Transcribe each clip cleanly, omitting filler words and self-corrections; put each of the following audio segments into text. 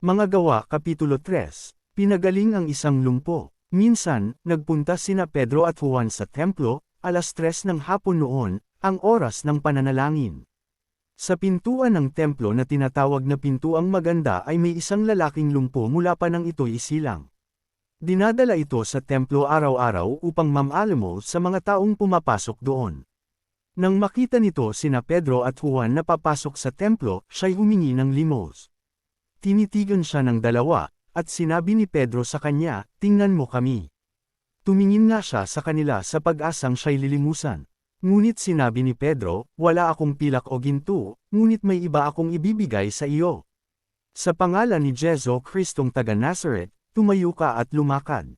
Mga Gawa Kapitulo 3, Pinagaling ang isang lumpo. Minsan, nagpunta sina Pedro at Juan sa templo, 3:00 ng hapon noon, ang oras ng pananalangin. Sa pintuan ng templo na tinatawag na Pintuang Maganda ay may isang lalaking lumpo mula pa nang ito'y isilang. Dinadala ito sa templo araw-araw upang mamaalmo sa mga taong pumapasok doon. Nang makita nito sina Pedro at Juan na papasok sa templo, siya'y humingi ng limos. Tinitigan siya ng dalawa, at sinabi ni Pedro sa kanya, "Tingnan mo kami." Tumingin nga siya sa kanila sa pag-asang siya'y lilimusan. Ngunit sinabi ni Pedro, "Wala akong pilak o ginto, ngunit may iba akong ibibigay sa iyo. Sa pangalan ni Jesu Kristong taga Nazaret, tumayo ka at lumakad."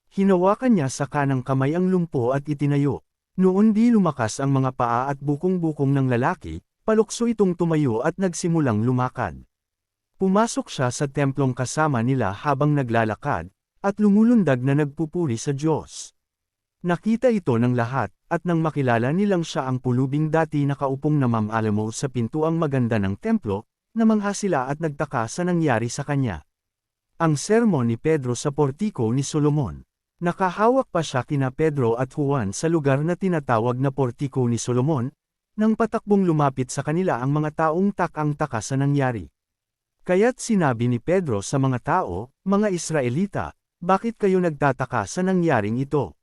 Hinawakan niya sa kanang kamay ang lumpo at itinayo. Noon di lumakas ang mga paa at bukong-bukong ng lalaki, palukso itong tumayo at nagsimulang lumakad. Pumasok siya sa templong kasama nila habang naglalakad, at lumulundag na nagpupuri sa Diyos. Nakita ito ng lahat, at nang makilala nilang siya ang pulubing dati nakaupong na mamaalmo sa Pintuang Maganda ng templo, namangha sila at nagtaka sa nangyari sa kanya. Ang sermon ni Pedro sa portiko ni Solomon. Nakahawak pa siya kina Pedro at Juan sa lugar na tinatawag na portiko ni Solomon, nang patakbong lumapit sa kanila ang mga taong takang-taka sa nangyari. Kaya't sinabi ni Pedro sa mga tao, "Mga Israelita, bakit kayo nagtataka sa nangyaring ito?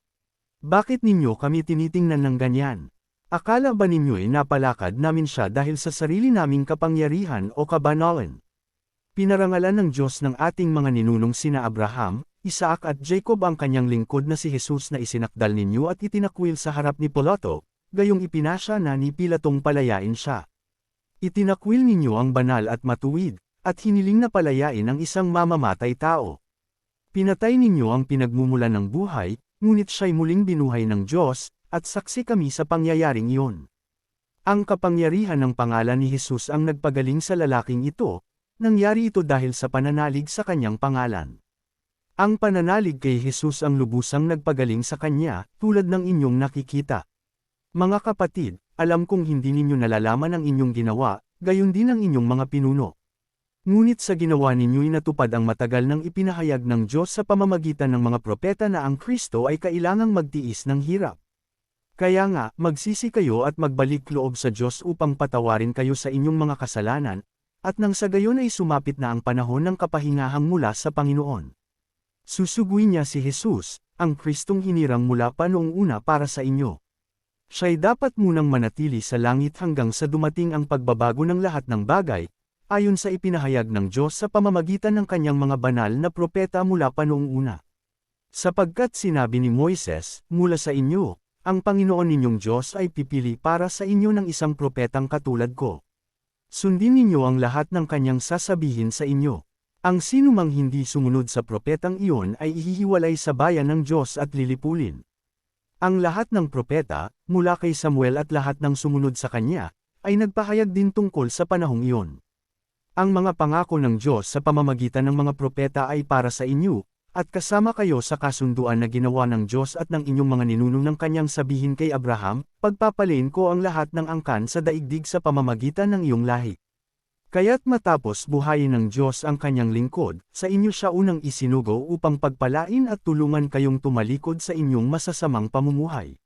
Bakit ninyo kami tinitingnan ng ganyan? Akala ba ninyo'y napalakad namin siya dahil sa sarili naming kapangyarihan o kabanalan? Pinarangalan ng Diyos ng ating mga ninunong sina Abraham, Isaac at Jacob ang kanyang lingkod na si Jesus na isinakdal ninyo at itinakwil sa harap ni Pilato, gayong ipinasya na ni Pilatong palayain siya. Itinakwil ninyo ang banal at matuwid, at hiniling na palayain ang isang mamamatay tao. Pinatay ninyo ang pinagmumulan ng buhay, ngunit siya'y muling binuhay ng Diyos, at saksi kami sa pangyayaring iyon. Ang kapangyarihan ng pangalan ni Jesus ang nagpagaling sa lalaking ito, nangyari ito dahil sa pananalig sa kanyang pangalan. Ang pananalig kay Jesus ang lubusang nagpagaling sa kanya, tulad ng inyong nakikita. Mga kapatid, alam kong hindi ninyo nalalaman ang inyong ginawa, gayon din ang inyong mga pinuno. Ngunit sa ginawa ninyo'y natupad ang matagal nang ipinahayag ng Diyos sa pamamagitan ng mga propeta na ang Kristo ay kailangang magtiis ng hirap. Kaya nga, magsisi kayo at magbalik loob sa Diyos upang patawarin kayo sa inyong mga kasalanan, at nang sa gayon ay sumapit na ang panahon ng kapahingahang mula sa Panginoon. Susuguin niya si Jesus, ang Kristong hinirang mula pa noong una para sa inyo. Siya'y dapat munang manatili sa langit hanggang sa dumating ang pagbabago ng lahat ng bagay, ayon sa ipinahayag ng Diyos sa pamamagitan ng kanyang mga banal na propeta mula pa noong una. Sapagkat sinabi ni Moises, "Mula sa inyo, ang Panginoon ninyong Diyos ay pipili para sa inyo ng isang propetang katulad ko. Sundin ninyo ang lahat ng kanyang sasabihin sa inyo. Ang sinumang hindi sumunod sa propetang iyon ay ihihiwalay sa bayan ng Diyos at lilipulin." Ang lahat ng propeta, mula kay Samuel at lahat ng sumunod sa kanya, ay nagpahayag din tungkol sa panahong iyon. Ang mga pangako ng Diyos sa pamamagitan ng mga propeta ay para sa inyo, at kasama kayo sa kasunduan na ginawa ng Diyos at ng inyong mga ninunong ng kanyang sabihin kay Abraham, "Pagpapalain ko ang lahat ng angkan sa daigdig sa pamamagitan ng iyong lahi." Kaya't matapos buhayin ng Diyos ang kanyang lingkod, sa inyo siya unang isinugo upang pagpalain at tulungan kayong tumalikod sa inyong masasamang pamumuhay.